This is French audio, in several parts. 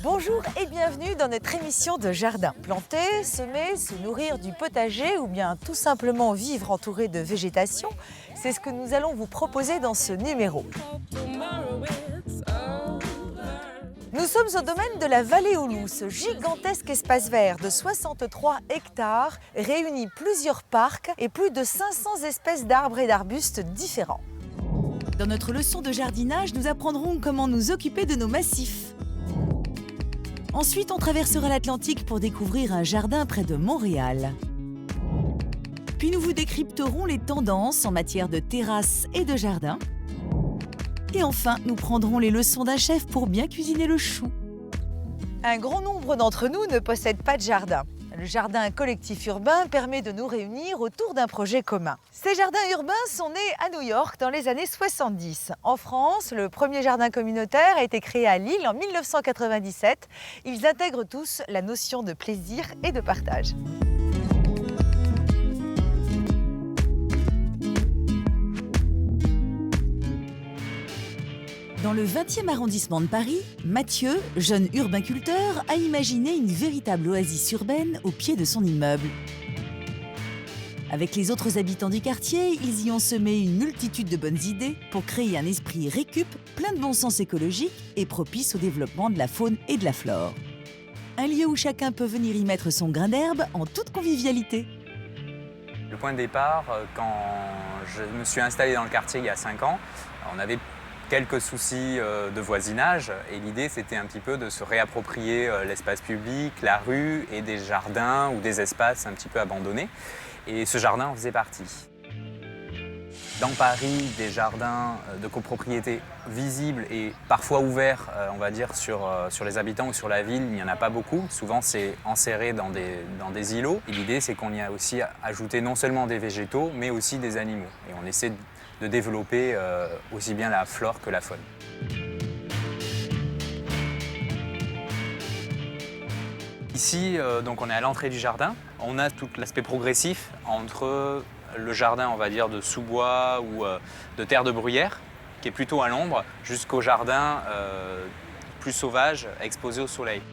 Bonjour et bienvenue dans notre émission de jardin. Planter, semer, se nourrir du potager ou bien tout simplement vivre entouré de végétation, c'est ce que nous allons vous proposer dans ce numéro. Nous sommes au domaine de la Vallée aux Loups. Ce gigantesque espace vert de 63 hectares réunit plusieurs parcs et plus de 500 espèces d'arbres et d'arbustes différents. Dans notre leçon de jardinage, nous apprendrons comment nous occuper de nos massifs. Ensuite, on traversera l'Atlantique pour découvrir un jardin près de Montréal. Puis nous vous décrypterons les tendances en matière de terrasses et de jardin. Et enfin, nous prendrons les leçons d'un chef pour bien cuisiner le chou. Un grand nombre d'entre nous ne possèdent pas de jardin. Le jardin collectif urbain permet de nous réunir autour d'un projet commun. Ces jardins urbains sont nés à New York dans les années 70. En France, le premier jardin communautaire a été créé à Lille en 1997. Ils intègrent tous la notion de plaisir et de partage. Dans le 20e arrondissement de Paris, Mathieu, jeune urbainculteur, a imaginé une véritable oasis urbaine au pied de son immeuble. Avec les autres habitants du quartier, ils y ont semé une multitude de bonnes idées pour créer un esprit récup, plein de bon sens écologique et propice au développement de la faune et de la flore. Un lieu où chacun peut venir y mettre son grain d'herbe en toute convivialité. Le point de départ, quand je me suis installé dans le quartier il y a 5 ans, on avait quelques soucis de voisinage et l'idée c'était un petit peu de se réapproprier l'espace public, la rue et des jardins ou des espaces un petit peu abandonnés. Et ce jardin en faisait partie. Dans Paris, des jardins de copropriété visibles et parfois ouverts, on va dire, sur les habitants ou sur la ville, il n'y en a pas beaucoup. Souvent, c'est enserré dans des îlots. Et l'idée, c'est qu'on y a aussi ajouté non seulement des végétaux, mais aussi des animaux. Et on essaie de développer aussi bien la flore que la faune. Ici, donc on est à l'entrée du jardin. On a tout l'aspect progressif entre le jardin, on va dire, de sous-bois ou de terre de bruyère, qui est plutôt à l'ombre, jusqu'au jardin plus sauvage, exposé au soleil.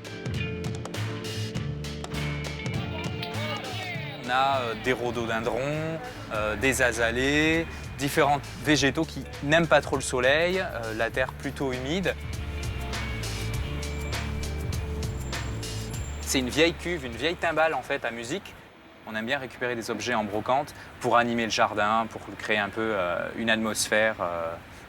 On a des rhododendrons, des azalées, différents végétaux qui n'aiment pas trop le soleil, la terre plutôt humide. C'est une vieille cuve, une vieille timbale en fait à musique. On aime bien récupérer des objets en brocante pour animer le jardin, pour créer un peu une atmosphère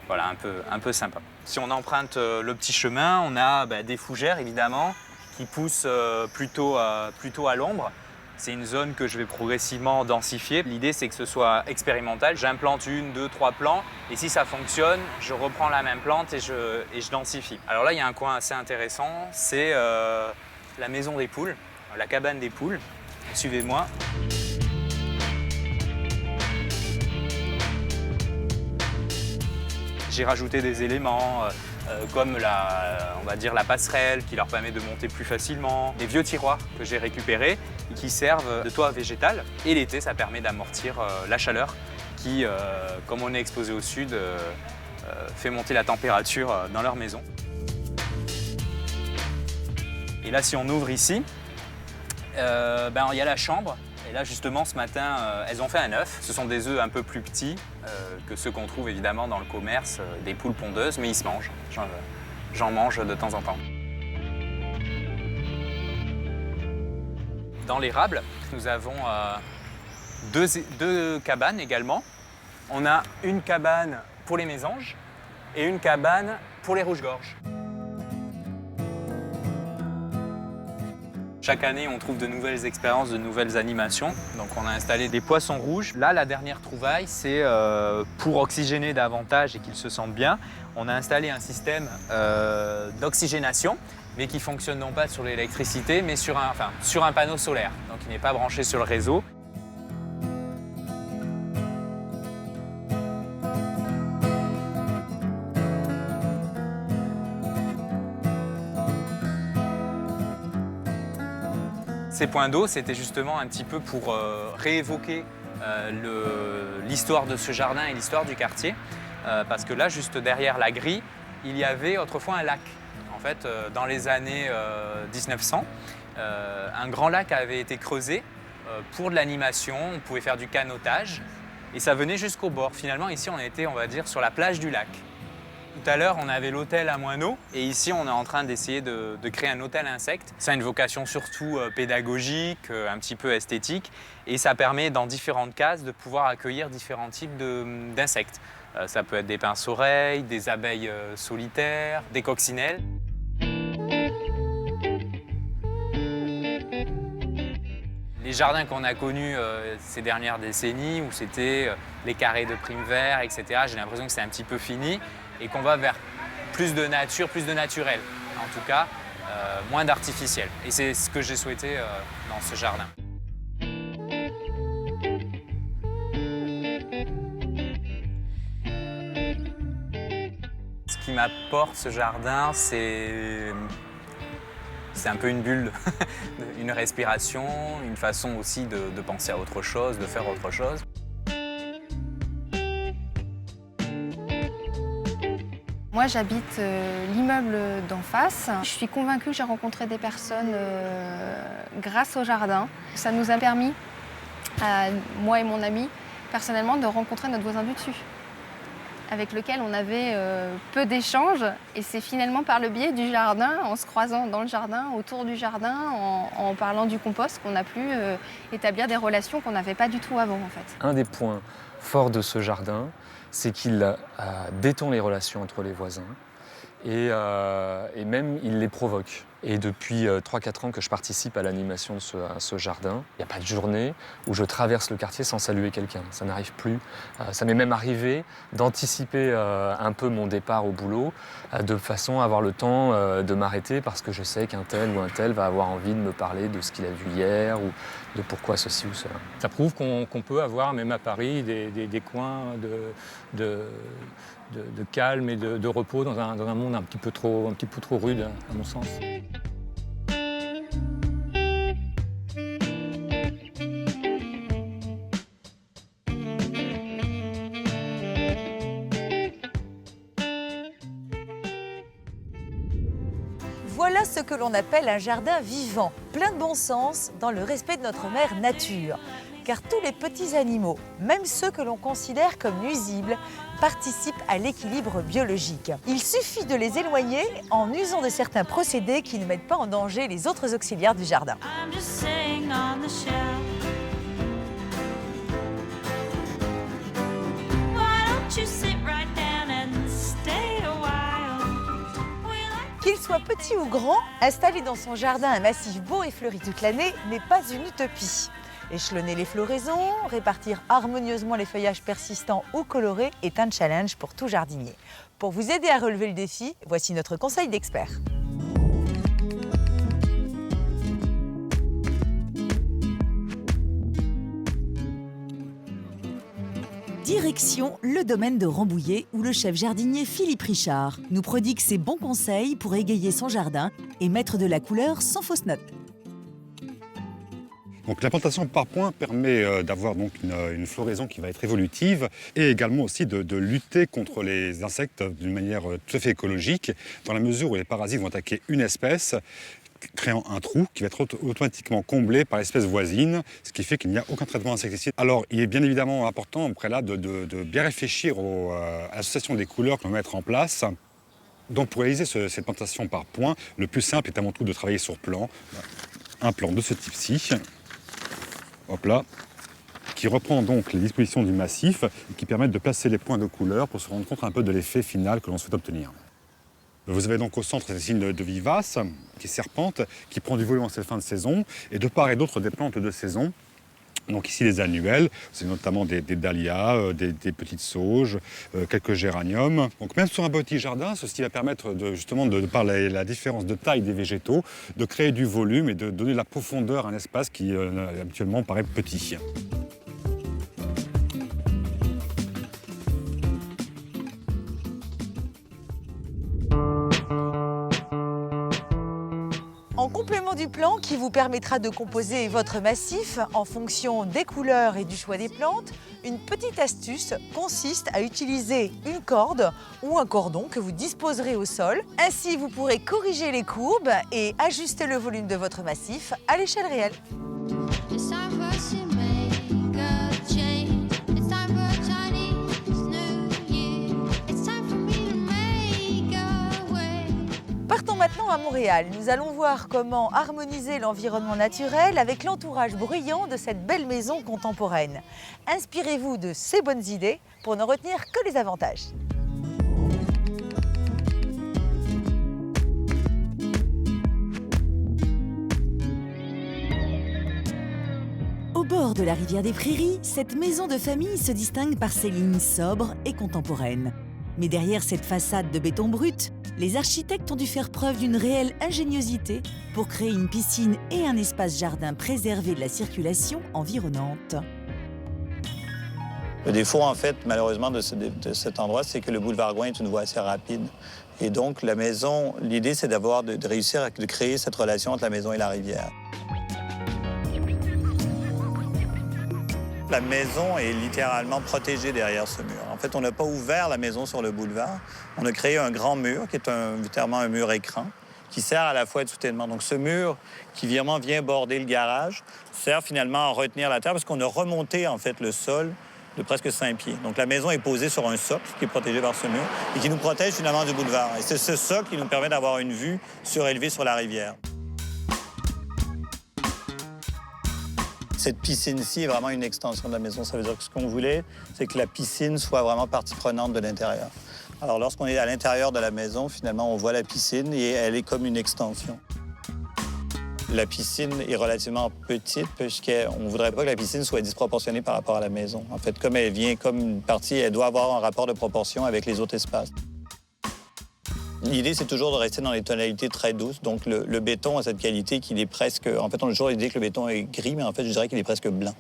voilà, un peu sympa. Si on emprunte le petit chemin, on a des fougères évidemment qui poussent plutôt à l'ombre. C'est une zone que je vais progressivement densifier. L'idée, c'est que ce soit expérimental. J'implante 1, 2, 3 plants et si ça fonctionne, je reprends la même plante et je densifie. Alors là, il y a un coin assez intéressant, c'est la maison des poules, la cabane des poules. Suivez-moi. J'ai rajouté des éléments comme on va dire la passerelle qui leur permet de monter plus facilement, des vieux tiroirs que j'ai récupérés et qui servent de toit végétal. Et l'été, ça permet d'amortir la chaleur qui, comme on est exposé au sud, fait monter la température dans leur maison. Et là, si on ouvre ici, il y a la chambre. Et là, justement, ce matin, elles ont fait un œuf. Ce sont des œufs un peu plus petits que ceux qu'on trouve évidemment dans le commerce, des poules pondeuses, mais ils se mangent. J'en mange de temps en temps. Dans l'érable, nous avons deux cabanes également. On a une cabane pour les mésanges et une cabane pour les rouges-gorges. Chaque année, on trouve de nouvelles expériences, de nouvelles animations. Donc on a installé des poissons rouges. Là, la dernière trouvaille, c'est pour oxygéner davantage et qu'ils se sentent bien. On a installé un système d'oxygénation, mais qui fonctionne non pas sur l'électricité, mais sur un panneau solaire. Donc il n'est pas branché sur le réseau. Ces points d'eau, c'était justement un petit peu pour réévoquer l'histoire de ce jardin et l'histoire du quartier. Parce que là, juste derrière la grille, il y avait autrefois un lac. En fait, dans les années 1900, un grand lac avait été creusé pour de l'animation. On pouvait faire du canotage et ça venait jusqu'au bord. Finalement, ici, on était, on va dire, sur la plage du lac. Tout à l'heure, on avait l'hôtel à Moineau et ici, on est en train d'essayer de créer un hôtel insectes. Ça a une vocation surtout pédagogique, un petit peu esthétique et ça permet, dans différentes cases, de pouvoir accueillir différents types d'insectes. Ça peut être des pince-oreilles, des abeilles solitaires, des coccinelles. Les jardins qu'on a connus ces dernières décennies, où c'était les carrés de prime vert, etc., j'ai l'impression que c'est un petit peu fini et qu'on va vers plus de nature, plus de naturel. En tout cas, moins d'artificiel. Et c'est ce que j'ai souhaité dans ce jardin. Ce qui m'apporte ce jardin, c'est un peu une bulle, une respiration, une façon aussi de penser à autre chose, de faire autre chose. Moi, j'habite l'immeuble d'en face. Je suis convaincue que j'ai rencontré des personnes grâce au jardin. Ça nous a permis, à moi et mon ami, personnellement, de rencontrer notre voisin du dessus, avec lequel on avait peu d'échanges. Et c'est finalement par le biais du jardin, en se croisant dans le jardin, autour du jardin, en parlant du compost, qu'on a pu établir des relations qu'on n'avait pas du tout avant, en fait. Un des points forts de ce jardin, c'est qu'il détend les relations entre les voisins et même il les provoque. Et depuis 3-4 ans que je participe à l'animation de ce jardin, il n'y a pas de journée où je traverse le quartier sans saluer quelqu'un. Ça n'arrive plus. Ça m'est même arrivé d'anticiper un peu mon départ au boulot de façon à avoir le temps de m'arrêter parce que je sais qu'un tel ou un tel va avoir envie de me parler de ce qu'il a vu hier ou de pourquoi ceci ou cela. Ça prouve qu'on peut avoir, même à Paris, des coins de calme et de repos dans un monde un petit peu trop rude, à mon sens. Voilà ce que l'on appelle un jardin vivant, plein de bon sens, dans le respect de notre mère nature. Car tous les petits animaux, même ceux que l'on considère comme nuisibles, participent à l'équilibre biologique. Il suffit de les éloigner en usant de certains procédés qui ne mettent pas en danger les autres auxiliaires du jardin. Qu'il soit petit ou grand, installer dans son jardin un massif beau et fleuri toute l'année n'est pas une utopie. Échelonner les floraisons, répartir harmonieusement les feuillages persistants ou colorés est un challenge pour tout jardinier. Pour vous aider à relever le défi, voici notre conseil d'expert. Direction le domaine de Rambouillet où le chef jardinier Philippe Richard nous prodigue ses bons conseils pour égayer son jardin et mettre de la couleur sans fausse note. Donc, la plantation par points permet d'avoir donc une floraison qui va être évolutive et également aussi de lutter contre les insectes d'une manière tout à fait écologique, dans la mesure où les parasites vont attaquer une espèce, créant un trou qui va être automatiquement comblé par l'espèce voisine, ce qui fait qu'il n'y a aucun traitement insecticide. Alors, il est bien évidemment important, au préalable, de bien réfléchir à l'association des couleurs que l'on va mettre en place. Donc, pour réaliser cette plantation par points, le plus simple est avant tout de travailler sur plan. Un plan de ce type-ci. Hop là, qui reprend donc les dispositions du massif et qui permettent de placer les points de couleur pour se rendre compte un peu de l'effet final que l'on souhaite obtenir. Vous avez donc au centre cette signe de vivace qui serpente, qui prend du volume en cette fin de saison, et de part et d'autre des plantes de saison. Donc ici les annuelles, c'est notamment des dahlias, des petites sauges, quelques géraniums. Donc même sur un petit jardin, ceci va permettre justement de par la différence de taille des végétaux, de créer du volume et de donner de la profondeur à un espace qui habituellement paraît petit. En complément du plan qui vous permettra de composer votre massif en fonction des couleurs et du choix des plantes, une petite astuce consiste à utiliser une corde ou un cordon que vous disposerez au sol. Ainsi, vous pourrez corriger les courbes et ajuster le volume de votre massif à l'échelle réelle. Partons maintenant à Montréal. Nous allons voir comment harmoniser l'environnement naturel avec l'entourage bruyant de cette belle maison contemporaine. Inspirez-vous de ces bonnes idées pour ne retenir que les avantages. Au bord de la rivière des Prairies, cette maison de famille se distingue par ses lignes sobres et contemporaines. Mais derrière cette façade de béton brut, les architectes ont dû faire preuve d'une réelle ingéniosité pour créer une piscine et un espace jardin préservé de la circulation environnante. Le défaut, en fait, malheureusement, de cet endroit, c'est que le boulevard Gouin est une voie assez rapide. Et donc, la maison, l'idée, c'est de réussir à créer cette relation entre la maison et la rivière. La maison est littéralement protégée derrière ce mur. En fait, on n'a pas ouvert la maison sur le boulevard. On a créé un grand mur, qui est littéralement un mur écran, qui sert à la fois de soutènement. Donc, ce mur qui vient border le garage sert finalement à retenir la terre parce qu'on a remonté, en fait, le sol de presque 5 pieds. Donc, la maison est posée sur un socle qui est protégé par ce mur et qui nous protège finalement du boulevard. Et c'est ce socle qui nous permet d'avoir une vue surélevée sur la rivière. Cette piscine-ci est vraiment une extension de la maison. Ça veut dire que ce qu'on voulait, c'est que la piscine soit vraiment partie prenante de l'intérieur. Alors, lorsqu'on est à l'intérieur de la maison, finalement, on voit la piscine et elle est comme une extension. La piscine est relativement petite puisqu'on ne voudrait pas que la piscine soit disproportionnée par rapport à la maison. En fait, comme elle vient comme une partie, elle doit avoir un rapport de proportion avec les autres espaces. L'idée, c'est toujours de rester dans les tonalités très douces. Donc, le béton a cette qualité qu'il est presque... En fait, on a toujours l'idée que le béton est gris, mais en fait, je dirais qu'il est presque blanc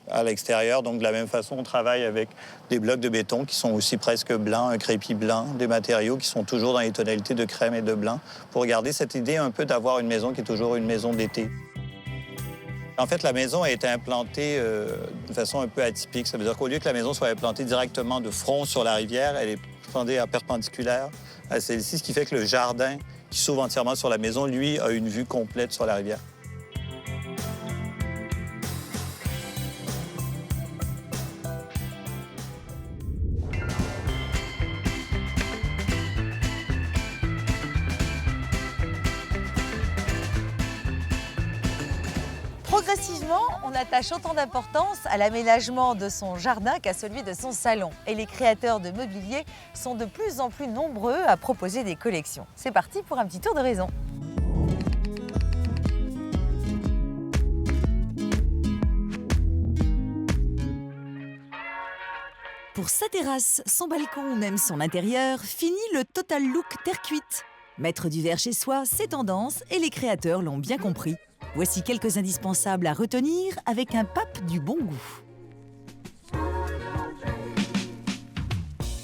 à l'extérieur. Donc, de la même façon, on travaille avec des blocs de béton qui sont aussi presque blancs, un crépi blanc, des matériaux qui sont toujours dans les tonalités de crème et de blanc, pour garder cette idée un peu d'avoir une maison qui est toujours une maison d'été. En fait, la maison a été implantée de façon un peu atypique. Ça veut dire qu'au lieu que la maison soit implantée directement de front sur la rivière, elle est implantée à perpendiculaire à celle-ci, ce qui fait que le jardin qui s'ouvre entièrement sur la maison, lui, a une vue complète sur la rivière. Progressivement, on attache autant d'importance à l'aménagement de son jardin qu'à celui de son salon. Et les créateurs de mobilier sont de plus en plus nombreux à proposer des collections. C'est parti pour un petit tour de raison. Pour sa terrasse, son balcon ou même son intérieur, fini le total look terre cuite. Mettre du verre chez soi, c'est tendance et les créateurs l'ont bien compris. Voici quelques indispensables à retenir avec un pape du bon goût.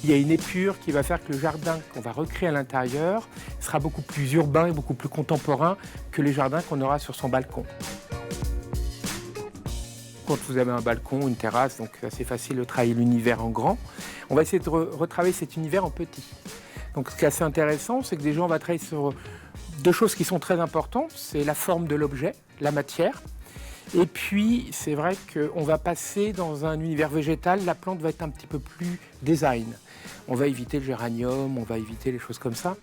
Il y a une épure qui va faire que le jardin qu'on va recréer à l'intérieur sera beaucoup plus urbain et beaucoup plus contemporain que les jardins qu'on aura sur son balcon. Quand vous avez un balcon, une terrasse, donc c'est assez facile de travailler l'univers en grand, on va essayer de retravailler cet univers en petit. Donc ce qui est assez intéressant, c'est que déjà on va travailler sur deux choses qui sont très importantes, c'est la forme de l'objet, la matière, et puis c'est vrai qu'on va passer dans un univers végétal, la plante va être un petit peu plus design. On va éviter le géranium, on va éviter les choses comme ça.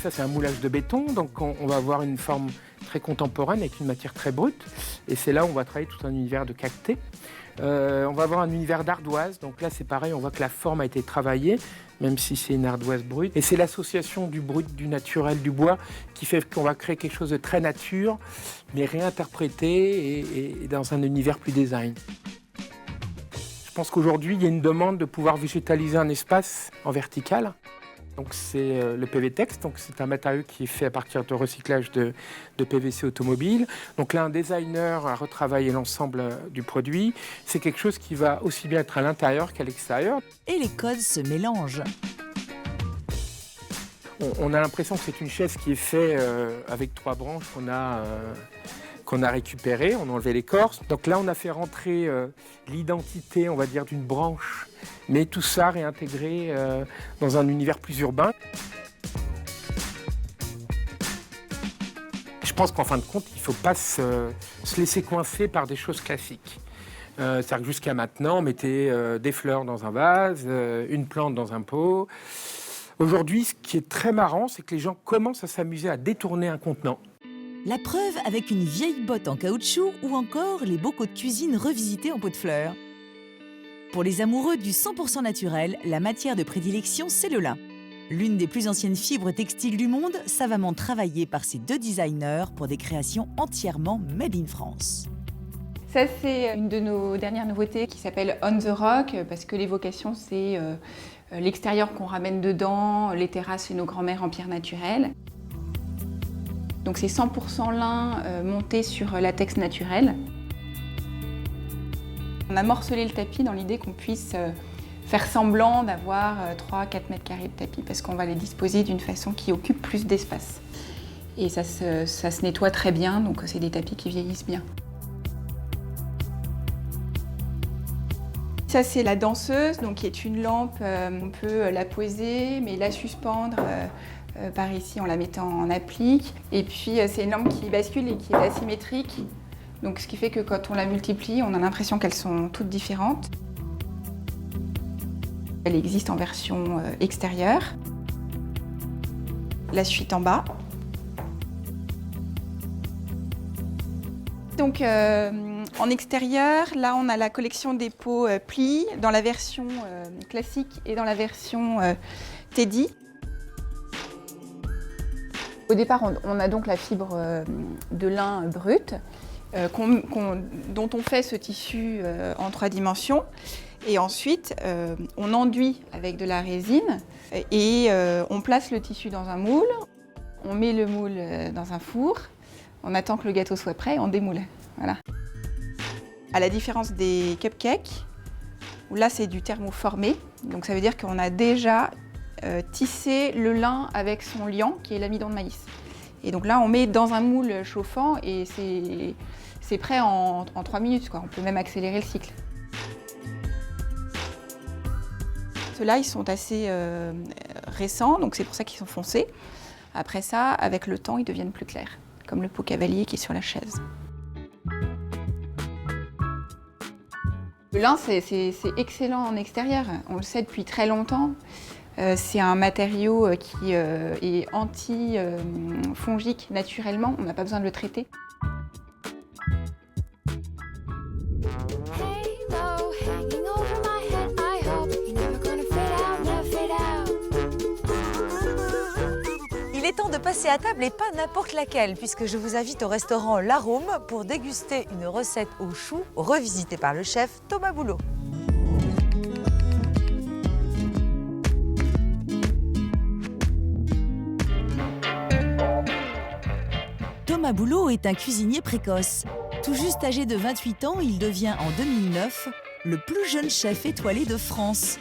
Ça c'est un moulage de béton, donc on va avoir une forme très contemporaine avec une matière très brute, et c'est là où on va travailler tout un univers de cacté. On va avoir un univers d'ardoise, donc là c'est pareil, on voit que la forme a été travaillée, même si c'est une ardoise brute. Et c'est l'association du brut, du naturel, du bois qui fait qu'on va créer quelque chose de très nature, mais réinterprété et dans un univers plus design. Je pense qu'aujourd'hui, il y a une demande de pouvoir végétaliser un espace en vertical. Donc c'est le PV-Tex, donc c'est un matériau qui est fait à partir de recyclage de PVC automobile. Donc là, un designer a retravaillé l'ensemble du produit. C'est quelque chose qui va aussi bien être à l'intérieur qu'à l'extérieur. Et les codes se mélangent. On a l'impression que c'est une chaise qui est faite avec 3 branches qu'on a récupérées, on a enlevé l'écorce. Donc là, on a fait rentrer l'identité, on va dire, d'une branche, mais tout ça réintégré dans un univers plus urbain. Je pense qu'en fin de compte, il ne faut pas se laisser coincer par des choses classiques. C'est-à-dire que jusqu'à maintenant, on mettait des fleurs dans un vase, une plante dans un pot. Aujourd'hui, ce qui est très marrant, c'est que les gens commencent à s'amuser à détourner un contenant. La preuve avec une vieille botte en caoutchouc ou encore les bocaux de cuisine revisités en pot de fleurs. Pour les amoureux du 100% naturel, la matière de prédilection, c'est le lin. L'une des plus anciennes fibres textiles du monde, savamment travaillée par ces 2 designers pour des créations entièrement made in France. Ça, c'est une de nos dernières nouveautés qui s'appelle On the Rock, parce que l'évocation, c'est l'extérieur qu'on ramène dedans, les terrasses et nos grands-mères en pierre naturelle. Donc c'est 100% lin monté sur latex naturel. On a morcelé le tapis dans l'idée qu'on puisse faire semblant d'avoir 3-4 mètres carrés de tapis parce qu'on va les disposer d'une façon qui occupe plus d'espace. Et ça se nettoie très bien, donc c'est des tapis qui vieillissent bien. Ça, c'est la danseuse, donc qui est une lampe, on peut la poser, mais la suspendre par ici en la mettant en applique. Et puis, c'est une lampe qui bascule et qui est asymétrique, donc ce qui fait que quand on la multiplie, on a l'impression qu'elles sont toutes différentes. Elle existe en version extérieure. La suite en bas. Donc, en extérieur, là, on a la collection des pots plis dans la version classique et dans la version Teddy. Au départ, on a donc la fibre de lin brut dont on fait ce tissu en 3 dimensions. Et ensuite, on enduit avec de la résine et on place le tissu dans un moule. On met le moule dans un four. On attend que le gâteau soit prêt et on démoule. Voilà. À la différence des cupcakes, où là c'est du thermoformé, donc ça veut dire qu'on a déjà tissé le lin avec son liant, qui est l'amidon de maïs. Et donc là on met dans un moule chauffant et c'est prêt en 3 minutes, quoi. On peut même accélérer le cycle. Ceux-là, ils sont assez récents, donc c'est pour ça qu'ils sont foncés. Après ça, avec le temps, ils deviennent plus clairs, comme le pot cavalier qui est sur la chaise. Le lin, c'est excellent en extérieur. On le sait depuis très longtemps. C'est un matériau qui est anti-fongique naturellement. On n'a pas besoin de le traiter. Il est temps de passer à table et pas n'importe laquelle, puisque je vous invite au restaurant L'Arôme pour déguster une recette au chou revisitée par le chef Thomas Boulot. Thomas Boulot est un cuisinier précoce. Tout juste âgé de 28 ans, il devient en 2009 le plus jeune chef étoilé de France.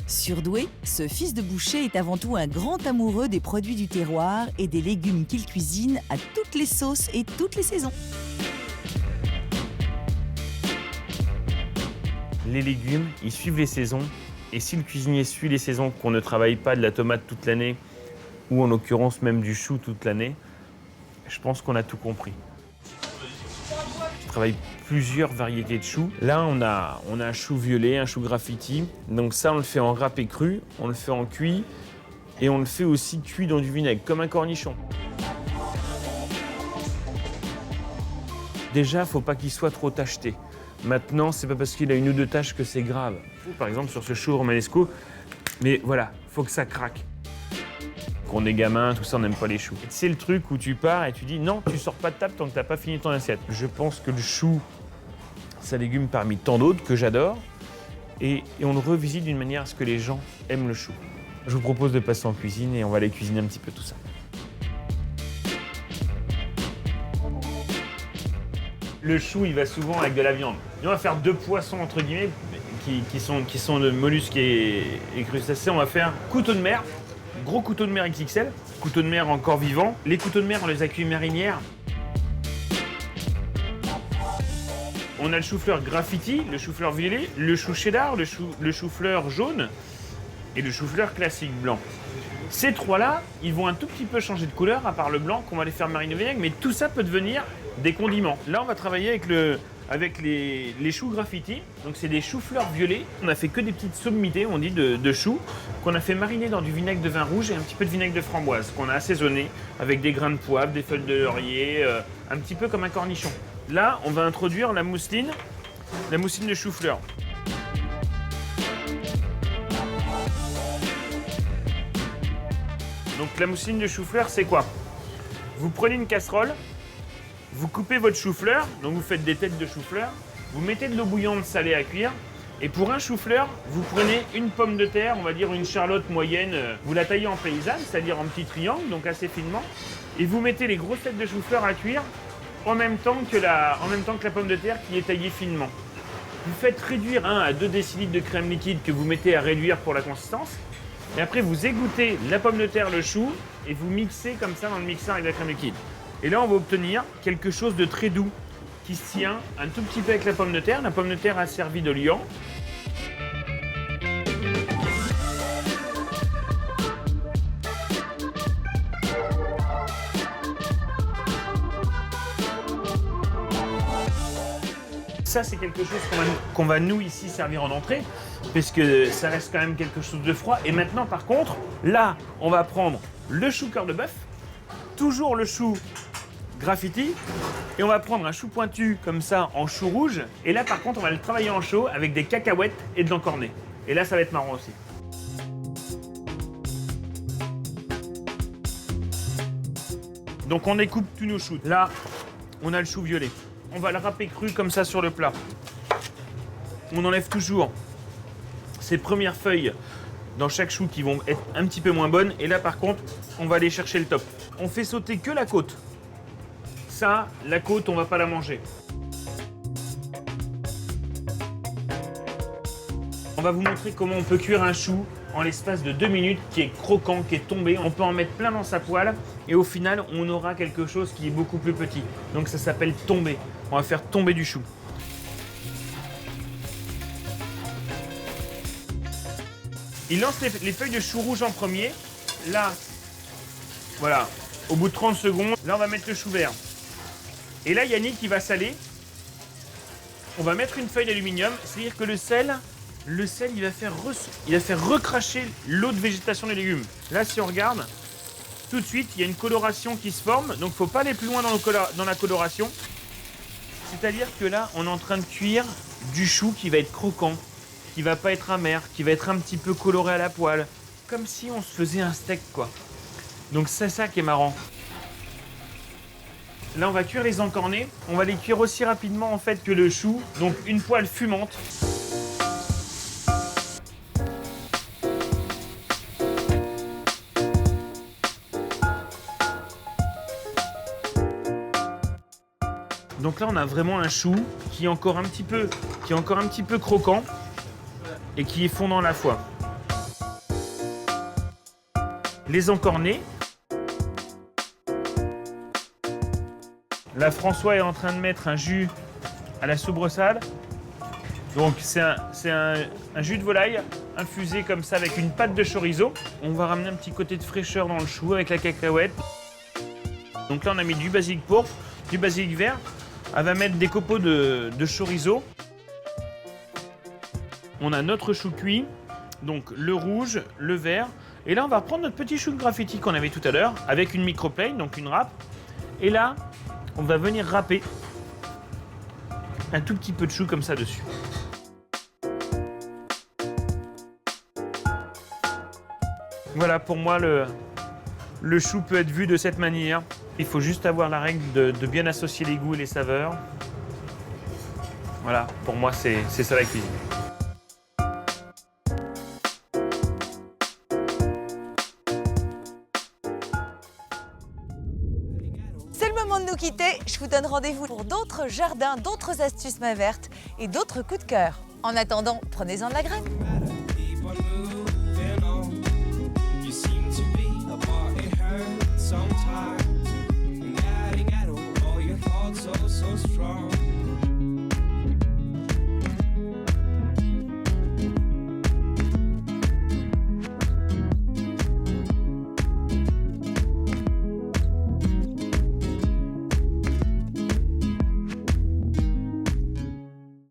Surdoué, ce fils de boucher est avant tout un grand amoureux des produits du terroir et des légumes qu'il cuisine à toutes les sauces et toutes les saisons. Les légumes, ils suivent les saisons. Et si le cuisinier suit les saisons, qu'on ne travaille pas de la tomate toute l'année, ou en l'occurrence même du chou toute l'année, je pense qu'on a tout compris. Je travaille plusieurs variétés de choux. Là, on a un chou violet, un chou graffiti. Donc ça, on le fait en râpé cru, on le fait en cuit et on le fait aussi cuit dans du vinaigre, comme un cornichon. Déjà, il ne faut pas qu'il soit trop tacheté. Maintenant, c'est pas parce qu'il a 1 ou 2 taches que c'est grave. Par exemple, sur ce chou romanesco, mais voilà, il faut que ça craque. Quand on est gamin, tout ça, on n'aime pas les choux. C'est le truc où tu pars et tu dis non, tu sors pas de table tant que tu n'as pas fini ton assiette. Je pense que le chou, c'est un légume parmi tant d'autres que j'adore et on le revisite d'une manière à ce que les gens aiment le chou. Je vous propose de passer en cuisine et on va aller cuisiner un petit peu tout ça. Le chou, il va souvent avec de la viande. Et on va faire 2 poissons, entre guillemets, qui sont de mollusques et crustacés. On va faire couteau de mer, gros couteau de mer XXL. couteaux de mer encore vivants. Les couteaux de mer, on les a cuits marinières. On a le chou-fleur graffiti, le chou-fleur violet, le chou cheddar, le chou-fleur jaune et le chou-fleur classique blanc. Ces trois-là, ils vont un tout petit peu changer de couleur, à part le blanc qu'on va les faire mariner au vinaigre, mais tout ça peut devenir des condiments. Là, on va travailler avec les choux graffiti. Donc, c'est des choux-fleurs violets. On a fait que des petites sommités, on dit, de choux, qu'on a fait mariner dans du vinaigre de vin rouge et un petit peu de vinaigre de framboise, qu'on a assaisonné avec des grains de poivre, des feuilles de laurier, un petit peu comme un cornichon. Là, on va introduire la mousseline de chou-fleur. Donc la mousseline de chou-fleur, c'est quoi? Vous prenez une casserole, vous coupez votre chou-fleur, donc vous faites des têtes de chou-fleur, vous mettez de l'eau bouillante salée à cuire, et pour un chou-fleur, vous prenez une pomme de terre, on va dire une charlotte moyenne, vous la taillez en paysanne, c'est-à-dire en petits triangles, donc assez finement, et vous mettez les grosses têtes de chou-fleur à cuire en même temps que la pomme de terre qui est taillée finement. Vous faites réduire 1 à 2 décilitres de crème liquide que vous mettez à réduire pour la consistance. Et après, vous égouttez la pomme de terre, le chou, et vous mixez comme ça dans le mixeur avec la crème liquide. Et là, on va obtenir quelque chose de très doux qui se tient un tout petit peu avec la pomme de terre. La pomme de terre a servi de liant. Ça, c'est quelque chose qu'on va nous ici servir en entrée, parce que ça reste quand même quelque chose de froid. Et maintenant, par contre, là, on va prendre le chou cœur de bœuf, toujours le chou graffiti, et on va prendre un chou pointu comme ça en chou rouge. Et là, par contre, on va le travailler en chaud avec des cacahuètes et de l'encornet. Et là, ça va être marrant aussi. Donc, on découpe tous nos choux. Là, on a le chou violet. On va le râper cru comme ça sur le plat. On enlève toujours ces premières feuilles dans chaque chou qui vont être un petit peu moins bonnes. Et là, par contre, on va aller chercher le top. On fait sauter que la côte. Ça, la côte, on va pas la manger. On va vous montrer comment on peut cuire un chou en l'espace de 2 minutes, qui est croquant, qui est tombé. On peut en mettre plein dans sa poêle et au final, on aura quelque chose qui est beaucoup plus petit. Donc ça s'appelle tomber. On va faire tomber du chou. Il lance les feuilles de chou rouge en premier. Là, voilà, au bout de 30 secondes, là on va mettre le chou vert. Et là, Yannick, il va saler. On va mettre une feuille d'aluminium, c'est-à-dire que le sel, il va faire recracher l'eau de végétation des légumes. Là, si on regarde, tout de suite, il y a une coloration qui se forme. Donc, il ne faut pas aller plus loin dans la coloration. C'est-à-dire que là, on est en train de cuire du chou qui va être croquant, qui va pas être amer, qui va être un petit peu coloré à la poêle. Comme si on se faisait un steak, quoi. Donc, c'est ça qui est marrant. Là, on va cuire les encornets. On va les cuire aussi rapidement, en fait, que le chou. Donc, une poêle fumante. Donc là, on a vraiment un chou qui est encore un petit peu croquant et qui est fondant à la fois. Les encornets. Là, François est en train de mettre un jus à la soubresalle. Donc c'est un jus de volaille infusé comme ça avec une pâte de chorizo. On va ramener un petit côté de fraîcheur dans le chou avec la cacahuète. Donc là, on a mis du basilic pourpre, du basilic vert. Elle va mettre des copeaux de chorizo. On a notre chou cuit, donc le rouge, le vert. Et là, on va prendre notre petit chou de graffiti qu'on avait tout à l'heure avec une microplane, donc une râpe. Et là, on va venir râper un tout petit peu de chou comme ça dessus. Voilà, pour moi, le chou peut être vu de cette manière. Il faut juste avoir la règle de bien associer les goûts et les saveurs. Voilà, pour moi, c'est ça la cuisine. C'est le moment de nous quitter. Je vous donne rendez-vous pour d'autres jardins, d'autres astuces mains vertes et d'autres coups de cœur. En attendant, prenez-en de la graine.